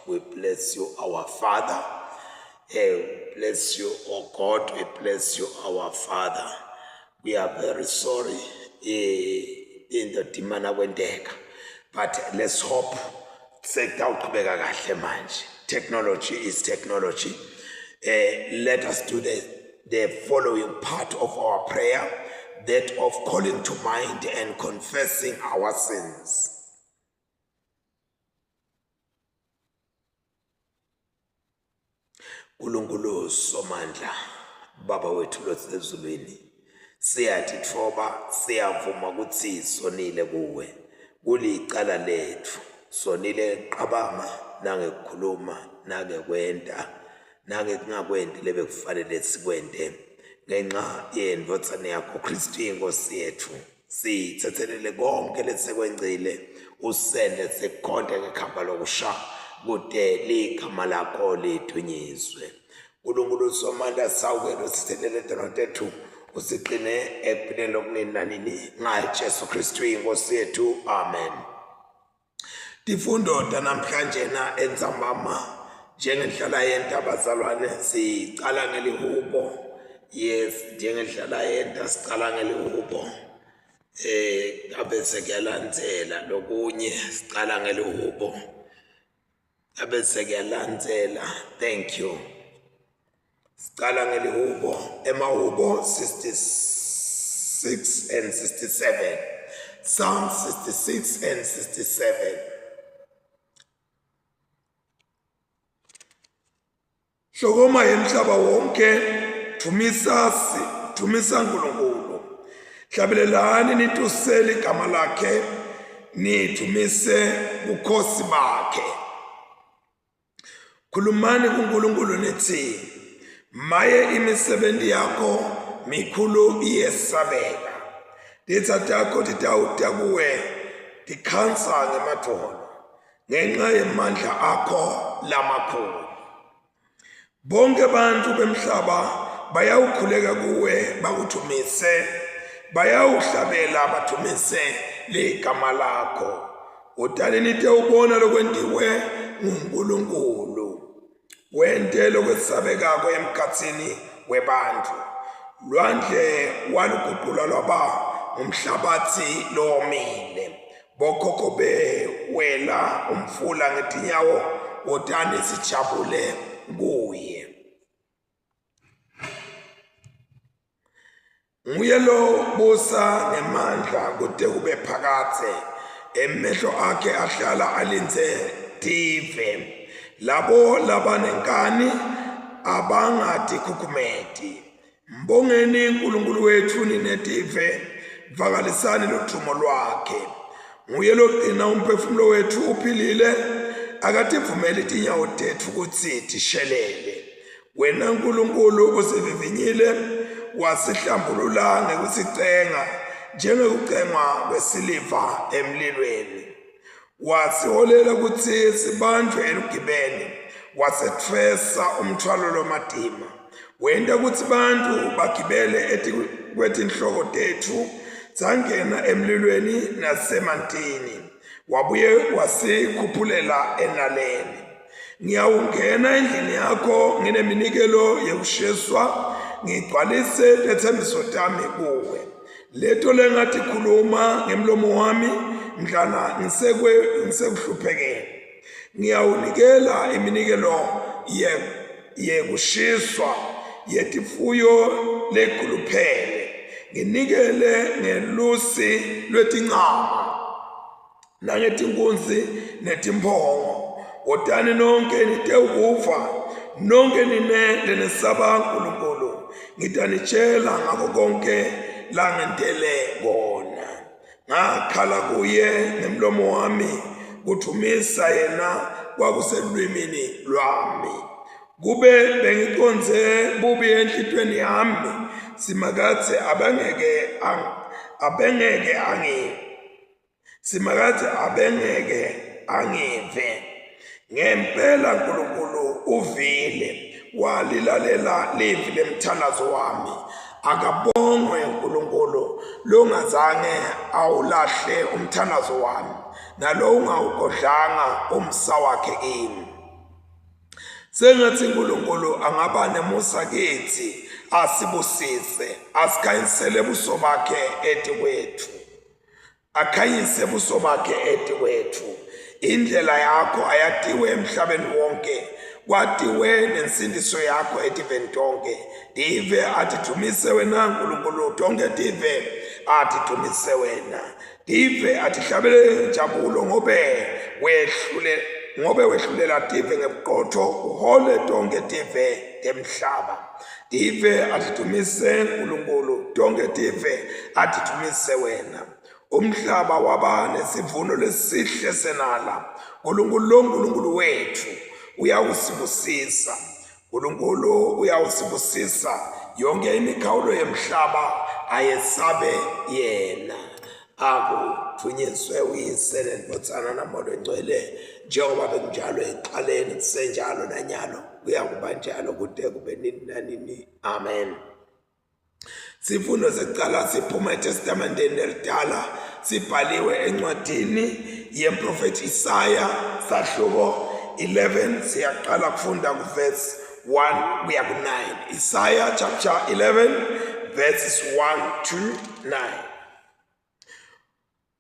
We bless you, our Father. We bless you, oh God. We bless you, our Father. We are very sorry in the dimana wendeka, but let's hope sekutawuqhubeka kahle manje. Technology is technology. Let us do the following part of our prayer, that of calling to mind and confessing our sins. Nkulunkulu somandla, Baba wethu losezulwini, siyathi thoba siyavuma ukuthi sonile kuwe, kulicala lethu, sonile qabama nangekukhuluma nangekwenda nangekungakwendi lebekufanele sikwende ngenxa yendodzana yakho Kristu inkosi yethu. Sithethelele konke lesikwenzile, usende sikhonde ngekhamba lokusha kude ligama lakho lithunyiswe. Nkulunkulu somandla sawukelo sithelele tethu usiqine ephileni lokunini nanini ngaJesu Kristu inkosi yethu. Amen. Tifundo namhlanje na enzambama njengendlela yenta bazalwane sicala ngelihubo. Yes, njengendlela yenta sicala ngelihubo. Abe sekuyalandzela lokunye sicala ngelihubo. Abe sekuyalandzela. Thank you. Sicala ngelihubo, emahubo 66 and 67. Psalm 66 and 67. Shokoma yemhlaba wonke, thumisa Nkulunkulu. Hlabelelani nitusele igama lakhe, nithumise bukhosi bakhe. Khulumani kuNkulunkulu nithi, maye imisebenzi yakho mikhulu iyesabeka. Ditha takho titawuta kuwe, tikhansa ngemadolo, ngenxa yemandla akho lamakhulu. Bonke bantu bemhlaba bayawukhuleka kuwe bakuthumise, bayawuhlabela bathumise ligama lakho. Udale nite ubona lokwendiwe nguNkulunkulu. Wente lokwesabekako emkhatsini webantu. Lwandle waluguqula lwaba umhlabathi lomile. Bokhokho bewela umfula ngetinyawo, udane sijabule kuye. Nguye lo busa ngemandla kude kube phakathe, emehlo akhe ahlala alinze tive. Labo labanenkani abangati khukhumeti. Mbongeni Nkulunkulu wethu ninetive, vakalisani lothumo lwakhe. Nguye logcina umphefumulo wethu uphilile, akativumeli tinyawo tethu ukuthi tishelele. Wena Nkulunkulu usivivinyile, wasihlambulula ngekusicenga njengekucengwa kwesiliva emlilweni. Wasiholela ukuthi sibanjwe elugibeni, wasethwesa umthwalo lomadima. Wenda ukuthi bantu bagibele etikwetinhloko tethu, zangena emlilweni nasemantini. Wabuye wasikhupulela enaleni. Ngiyawungena endlini yakho ngineminikelo yekushiswa, ngigcwalise lethembiso tami kuwe. Leto lengathi khuluma ngemlomo wami, mdlana ngisekuhluphekeni. Ngiyawunikela iminikelo yekushiswa, yetifuyo lekhuluphele. Nginikele ngelusi lwetinqama, nangetinkunzi netimphongo. Wotani nonke nitewukuva, nonke nine lenesaba Nkulunkulu. Ngitanitshela ngako konke langentele kona. Ngakhala kuye ngemlomo wami, kuthumisa yena kwakuselwimini lwami. Kube bengiconze bubi enhlitweni yami, simakathe abengeke angive. Ngempela Nkulunkulu uvile, walilalela livi lemthalazo wami. Akabongwe Nkulunkulu longazange awulahle umthalazo wami, nalo ungawugodlanga umsa wakhe kimi. sengathi uNkulunkulu angaba nemusa kithi asibusise asikhanyisele ubuso bakhe eti kwethu akhanyise ubuso bakhe eti kwethu indlela yakho ayatiwe emhlabeni wonke kwatiwe nensindiso yakho etiveni tonke dive atithumise wena Nkulunkulu tonke dive atithumise wena dive atihlabele njabulo ngobe wehlulela dive ngebuqotho uhole tonke dive emhlaba dive atithumise Nkulunkulu tonke dive atithumise wena umhlaba waba nesivuno lesihle senala Nkulunkulu wethu uyawusibusisa Nkulunkulu uyawusibusisa yonke imikhawulo yemhlaba ayesabe yena akuthunyiswe uyise nendotsana namoya engcwele njengoba bekunjalo eqaleni kusenjalo nanyalo kuyakuba njalo kude kube nini nanini amen. Sifundo sekuqala siphuma eTestamenteni elidala sibhaliwe encwadini yemprofeti Isaya sahluko 11 siyaqala kufunda kuverse 1 kuya ku9 Isaiah chapter 11 verses 1 to 9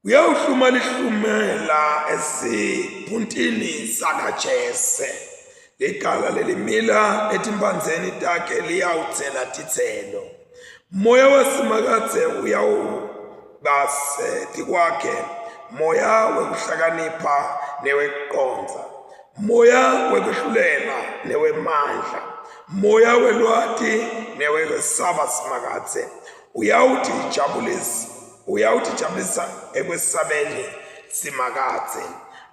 uyawuhluma lihlumela esiphuntini sakaJese ligala lelimila etimpanzeni takhe liyawutsela titselo moya wasimakatse uyawubaseti kwakhe moya wekuhlakanipha newekuqonza moya wekuhlulela newemandla moya welwati newekwesaba simakatse uyawutijabulisa ekwesabeni simakatse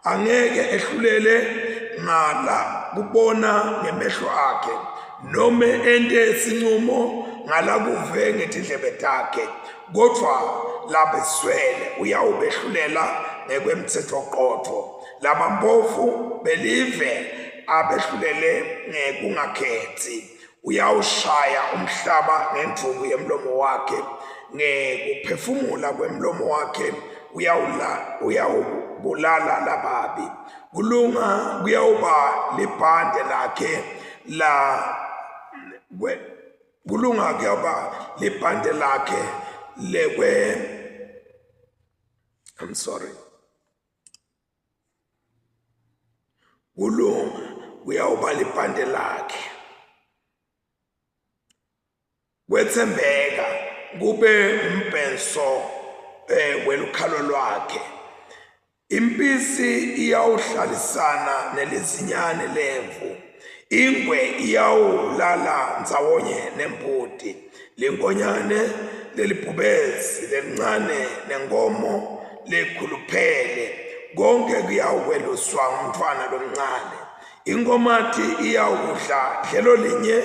angeke ehlulele ngala kubona ngemehlo akhe nome ente isinqumo ngala kuve ngetindlebe takhe kodwa labeswele uyawubehlulela ngekwemthetho qotho labampofu belive abehlulele ngekungakhethi uyawushaya umhlaba ngenduku yemlomo wakhe ngekuphefumula kwemlomo wakhe uyawubulala lababi kulunga kuyawuba libhande lakhe kulunga kuyawuba libhande lakhe kulunga kuyawuba libhande lakhe kwethembeka kube umbhenso welukhalo lwakhe impisi iyawuhlalisana nelizinyane lemvu ingwe iyawulala ndzawonye nembuti lenkonyane lelibhubezi lelincane nenkomo lekhuluphele konke kuyawukweluswa ngumntwana lomncane inkomathi iyawudla dlelo linye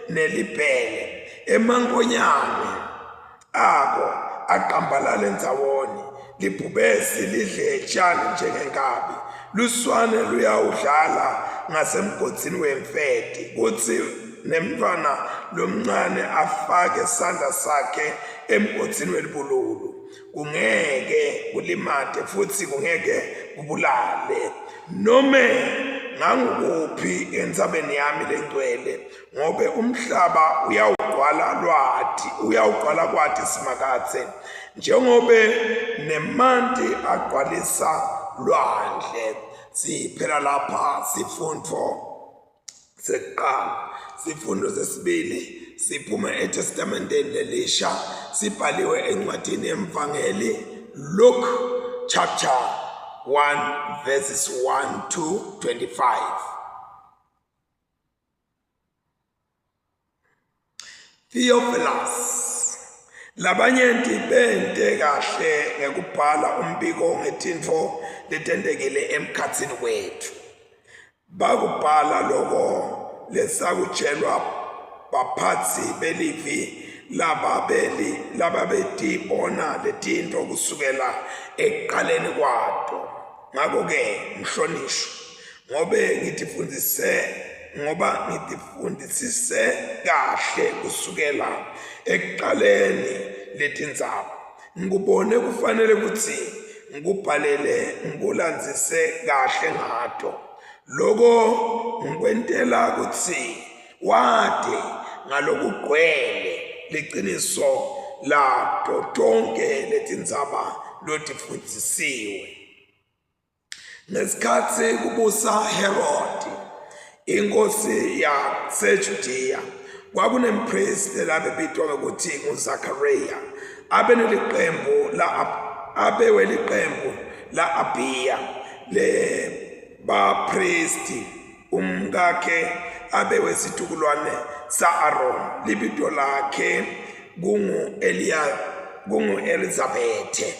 nelibhele emankonyane abo aqambalale ndzawonye libhubesi lidle tshani njengenkabi luswane luyawudlala ngasemgodini wemfeti kuthi nemntwana lomncane afake isandla sakhe emgodini welibululu kungeke kulimate futhi kungeke kubulale nome ngangukuphi entsabeni yami lengcwele ngobe umhlaba uyawugqwala kwathi simakatse njengobe nemanti agqwalisa lwandle siphela lapha sifundo sesibili siphuma eTestamenteni elisha sibhaliwe encwadini yemvangeli Luke chapter 1 verses 1 to 25 Theophilus labanyenti bente kahle ngekubhala umbiko ngetintfo letendekile emkhatsini wethu bakubhala lokho lesakutshelwa baphatsi belivi lababetibona letinto kusukela ekuqaleni kwato ngakho-ke mhlonishwa ngoba ngitifundisise kahle kusukela ekuqaleni letindzaba ngikubone kufanele kutsi ngikubhalele ngikulandzise kahle ngato loko ngikwentela ukuthi wade ngalokugcwele liqiniso la tonke letindzaba lotifundisiwe. Ngesikhathi kubusa Herod inkosi yaseJudiya kwakunempriest labebitwa ngokuthi nguZakhariya abeweliqembu la Abiya le bapriesti umkakhe abewesitukulwane sa-Aaron libito lakhe kungu Elizabethe.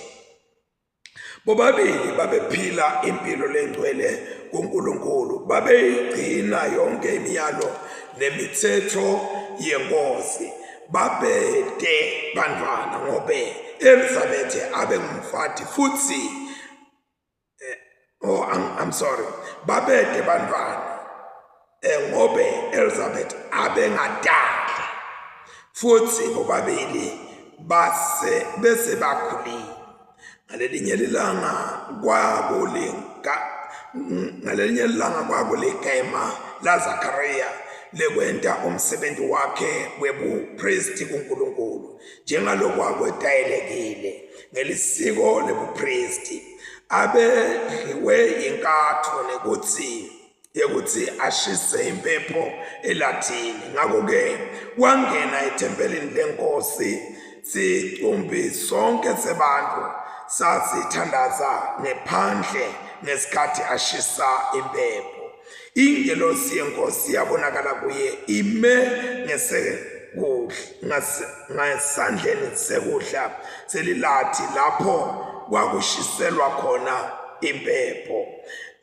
Bobabili babephila impilo lengcwele kuNkulunkulu, babeyigcina yonke imiyalo nemithetho yenkosi, babete bantwana ngobe Elizabethe abengumfati futhi babete bantwana ngobe Elizabeth abengadala futhi bobabili bese bakhulile. Ngalelinye ilanga kwakuligema la Zakhariya lekwenta umsebenzi wakhe webupristi kuNkulunkulu njengalokho kwakwetayelekile ngelisiko lebupristi. Abedliwe inkatho yekuthi ashise impepho eLathini. Ngakho-ke wangena ethempelini lenkosi, sicumbi sonke sebantu sasithandaza ngephandle ngesikhathi ashisa impepho. Ingelosi yenkosi yabonakala kuye ime ngesandleni sekudla selilathi lapho kwakushiselwa khona impepho.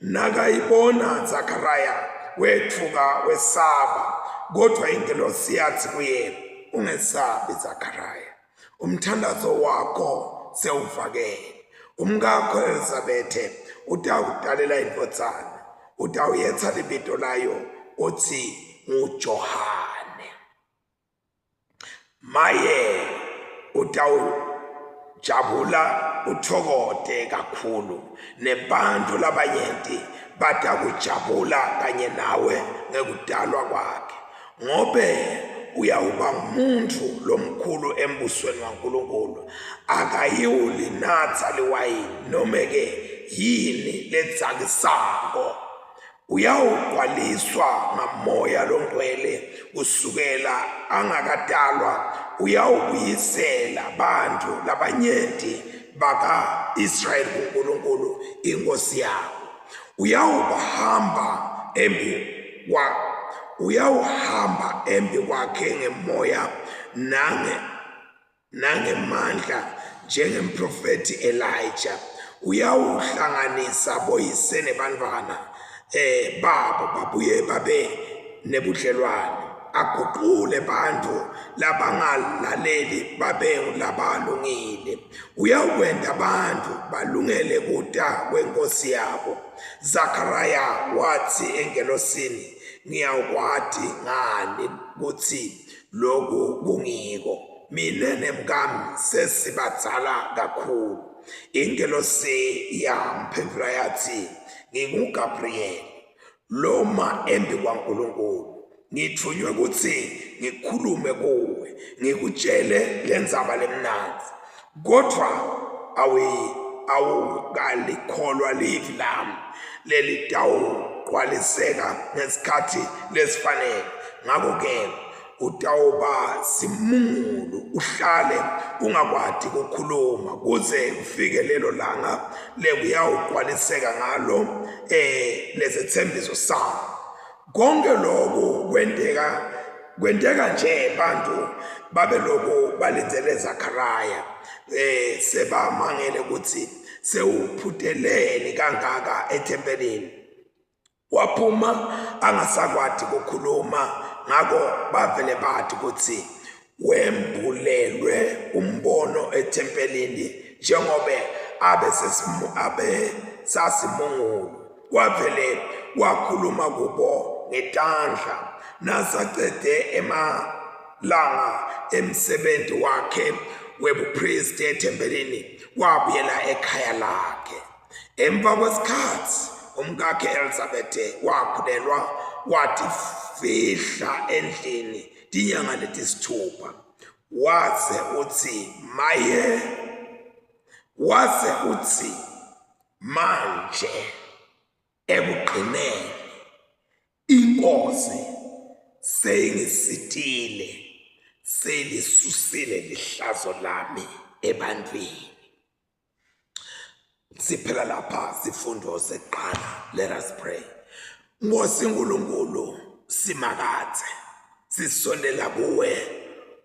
Nakayibona Zakhariya wethuka wesaba, kodwa ingelosi yathi kuye, ungesabi Zakhariya, umthandazo wakho sewuvakele. Umkakho Elizabethe utawudalela indvodzana, utawuyetsa libito layo uthi nguJohane. Maye utawujabula uthokote kakhulu, nebantu labanyenti batakujabula kanye nawe ngekudalwa kwakhe, ngobe uyawuba ngumuntu lomkhulu embusweni waNkulunkulu. Akayiwulinatsa liwayini noma-ke yini ledzakisako. Uyawugcwaliswa ngamoya longcwele kusukela angakadalwa. Uyawubuyisela bantu labanyenti baka-Israyeli kuNkulunkulu inkosi yabo. Uyawuhamba embi kwakhe ngemoya nangemandla njengemprofeti Elijah. Uyawuhlanganisa boyise nebantwana babo babuye babe nebudlelwane. Aguqule bantu labangalaleli babe labalungile. Uyawenda abantu balungele kuta kwenkosi yabo. Zakhariya wathi engelosini, ngiyawukwati ngani kuthi lokhu kungiko, mina nemkami sesibadzala kakhulu. Ingelosi yamphendula yathi, nginguGabriyeli, loma embi kwaNkulunkulu. Ngithunywe ukuthi ngikhulume kuwe, ngikutshele lendzaba lemnanzi. Kodwa awukalikholwa livi lami lelitawugcwaliseka ngesikhathi lesifanele. Ngakho-ke utawuba simungulu, uhlale ungakwati kukhuluma kuze kufike lelo langa lekuyawugcwaliseka ngalo lesithembiso sami. Konke lokhu kwenteka nje bantu babeloku balindele Zakhariya sebamangele ukuthi sewuphuteleni kangaka ethempelini. Waphuma angasakwati kukhuluma, ngakho bavele bathi ukuthi wembulelwe umbono ethempelini njengobe abe sasimungulu. Wavele wakhuluma kubo ngetandla. Nasacede emalanga emsebenzi wakhe webupristi ethempelini wabuyela ekhaya lakhe. Emva kwesikhathi umkakhe Elizabethe wakhulelwa wathi fihla endlini dinyanga letisithupha waze uthi maye waze uthi manje ekugqineni inkosi seyingisitile selisusile lihlazo lami ebantwini. Siphela lapha sifundo seqala. Let us pray. Nkosi uNkulunkulu simakathe sisondela kuwe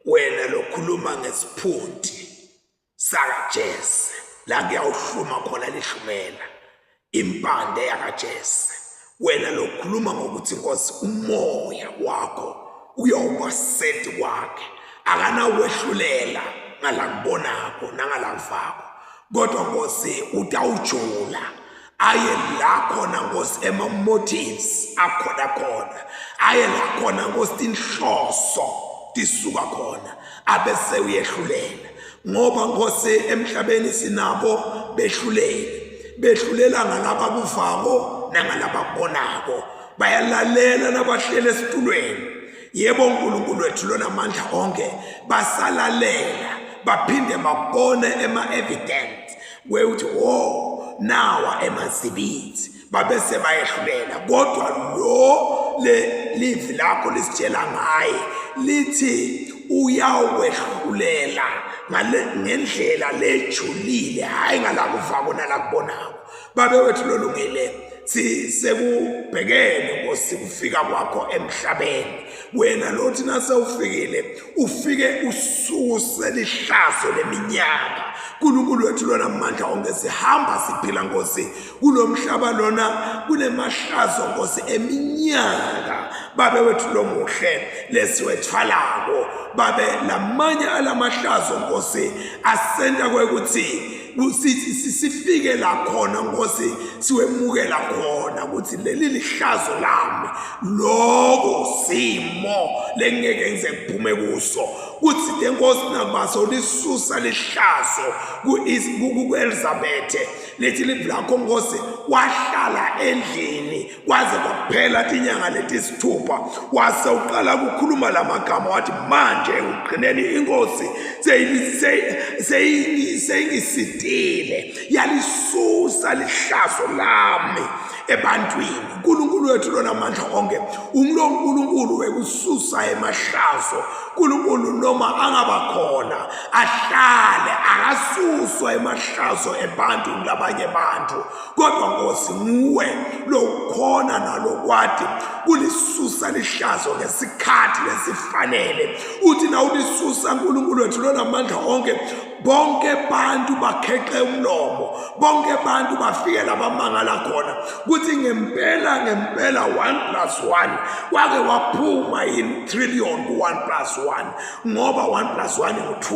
wena lokhuluma ngesiphundi sakaJese la kuyawuhluma khona lihlumela impande yakaJese. Wena lokhuluma ngokuthi Nkosi umoya wakho uyawubasethi kwakhe akanawehlulela ngalakubonako nangalakuvako, kodwa Nkosi utawujula aye la khona Nkosi ema-motives akhona khona, aye la khona Nkosi tinhloso tisuka khona abese uyehlulela. Ngoba Nkosi emhlabeni sinabo behlulela ngalaba kuvako nangalaba kubonako, bayalalela nabahlele esitulweni. Yebo uNkulunkulu wethu lona amandla onke basalalela baphinde babone ema-evidence wekuthi nawa emazibithi babese bayehlulela. Kodwa lo livi lakho lisitshela ngaye lithi uyawehlulela ngendlela lejulile, hayi ngalakuvako nalakubonako. Babe wethu lolungile sekubhekene Nkosi kufika kwakho emhlabeni. Wena lothi nasewufikile ufike ususe lihlazo leminyaka. uNkulunkulu wethu lona amandla onke sihamba siphila Nkosi kulomhlaba lona kunemahlazo Nkosi eminyaka. Babe wethu lomuhle lesiwethwalako babe lamanye alamahlazo Nkosi asenta kwekuthi sifike la khona Nkosi siwemukela khona ukuthi leli lihlazo lami lokho simo lengeke ngize kuphume kuso kuthi le Nkosi nakubaso lisusa lihlazo ku-Elizabeth lethi livi lakho Nkosi wahlala endlini kwaze kwaphela tinyanga letisithupha wase uqala ukukhuluma lamagama wathi manje ugqineni inkosi seyingisitile yalisusa lihlazo lami ebantwini. uNkulunkulu wethu lona amandla onke uNkulunkulu wekususa emahlazo. uNkulunkulu noma angabakhona ahlale akasuswa emahlazo ebantu labanye bantu, kodwa Nkosi nguwe lokhona nalokwadi kulisusa lihlazo ngesikhathi lesifanele. Uthi na ulisusa uNkulunkulu wethu lona amandla onke bonke bantu bakheqe umlomo, bonke bantu bafike labamangala khona kuthi ngempela 1+1 wake waphuma in trillion ku-1+1 ngoba 1+1 ngu-2.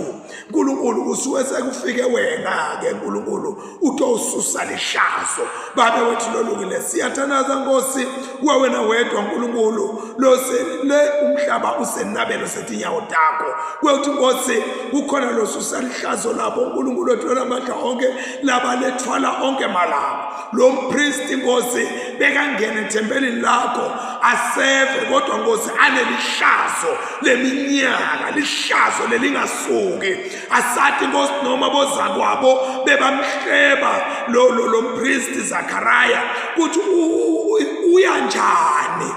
uNkulunkulu kusuke sekufike wena ke uNkulunkulu utowususa lihlazo. Babe wethu lolungile siyathanaza Nkosi kuwe wena wedwa uNkulunkulu le umhlaba usenabelo setinyawo takho kwekuthi Nkosi kukhona losusa lihlazo lapho uNkulunkulu wethu lamandla onke labalethwala onke malabo. Lo mpristi Nkosi bekangena ethempelini lakho aseve, kodwa Nkosi anelihlazo leminyaka, lihlazo lelingasuki. Asathi Nkosi noma bozakwabo bebamhleba lo mpristi Zakaraya kuthi uyanjani,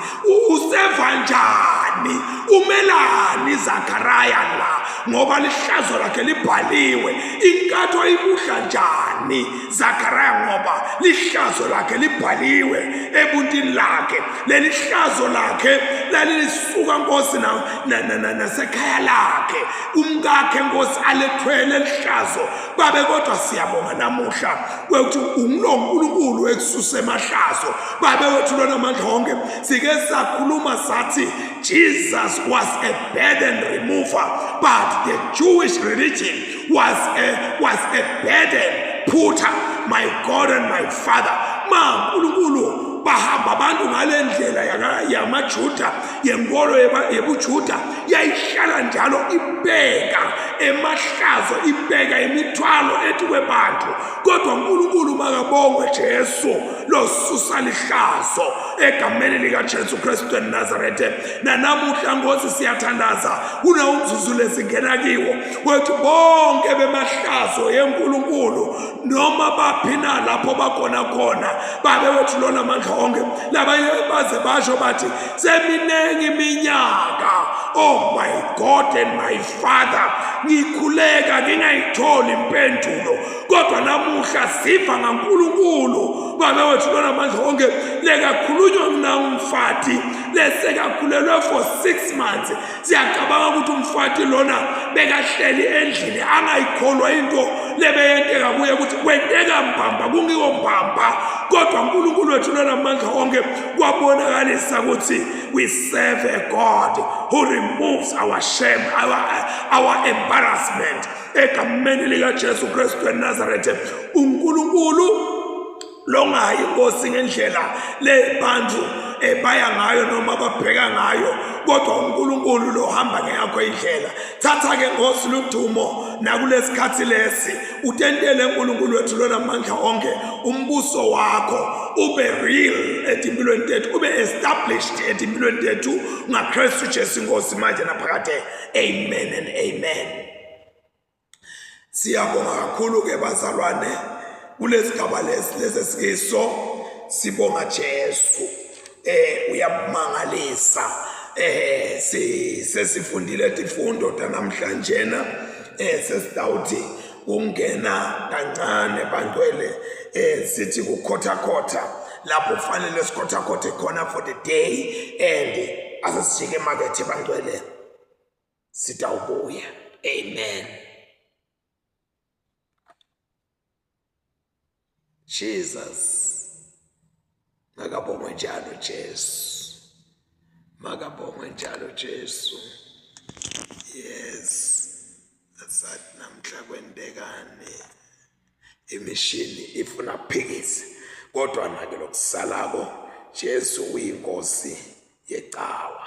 useva njani, umelani Zakaraya la ngoba lihlazo lakhe libhaliwe. Inkatho ibuhla njani Zakaraya ngoba lihlazo lakhe libhaliwe ebuntini lakhe. Leli hlazo lakhe lalisuka Nkosi nasekhaya lakhe, umkakhe Nkosi alethwele lihlazo. Babe kodwa siyabonga namuhla kwekuthi uNkulunkulu ekususa emahlazo. Babe wethu lona amandla onke sike sakhuluma sathi Jesus was a burden remover, but the Jewish religion was a burden putter. My God and my Father, uNkulunkulu bahamba abantu ngale ndlela yamaJuda yenkolo yebuJuda yayihlala njalo ibheka emahlazo ibheka imithwalo ethi kwebantu kodwa uNkulunkulu makabongwe Jesu losusa lihlazo egameni lika Jesu Kristu eNazarethe nanamuhla ngosi siyathandaza kuna umzuzu lesingena kiwo wethi bonke bemahlazo yeNkulunkulu noma baphina lapho bakhona babe wethu lona amandla onke labanye baze basho bathi seminengi iminyaka oh my God and my Father ngikhuleka ngingayitholi impendulo kodwa namuhla sifa ngaNkulunkulu babe wethu lona amandla onke lekakhulunywa ngumfati lesekakhulelwe for 6 months siyacabanga ukuthi umfati lona bekahleli endlini angayikholwa into lebeyenteka kuye ukuthi kwenteka mbamba kungiwo mbamba kodwa uNkulunkulu wethu lona amandla onke kwabonakalisa ukuthi we serve a God who removes our shame our embarrassment egameni lika Jesu Kristu eNazarethe uNkulunkulu longayi inkosi ngendlela lebantu baya ngayo noma babheka ngayo kodwa uNkulunkulu lo hamba ngeyakho indlela thatha ke Nkosi ludumo nakulesikhathi lesi utentele uNkulunkulu wethu lona amandla onke umbuso wakho ube real etimpilweni tethu ube established etimpilweni tethu ngaKristu Jesu inkosi manje naphakade amen and amen. Siyabonga kakhulu ke bazalwane kulesigaba lesesikiso sibonga Jesu uyamangalisa sesifundile izifundo namhlanje sesidawuthi ungena kancane bantwele sithi kukhotha lapho kufanele sikhotha khona for the day and asisike emakethe bantwele sitawubuya amen. Jesus makabongwe njalo Jesu makabongwe njalo Jesu. Yes asathi namhla kwendekane imishini ifuna phikise kodwa nake lokusalako Jesu uyinkosi yecawa.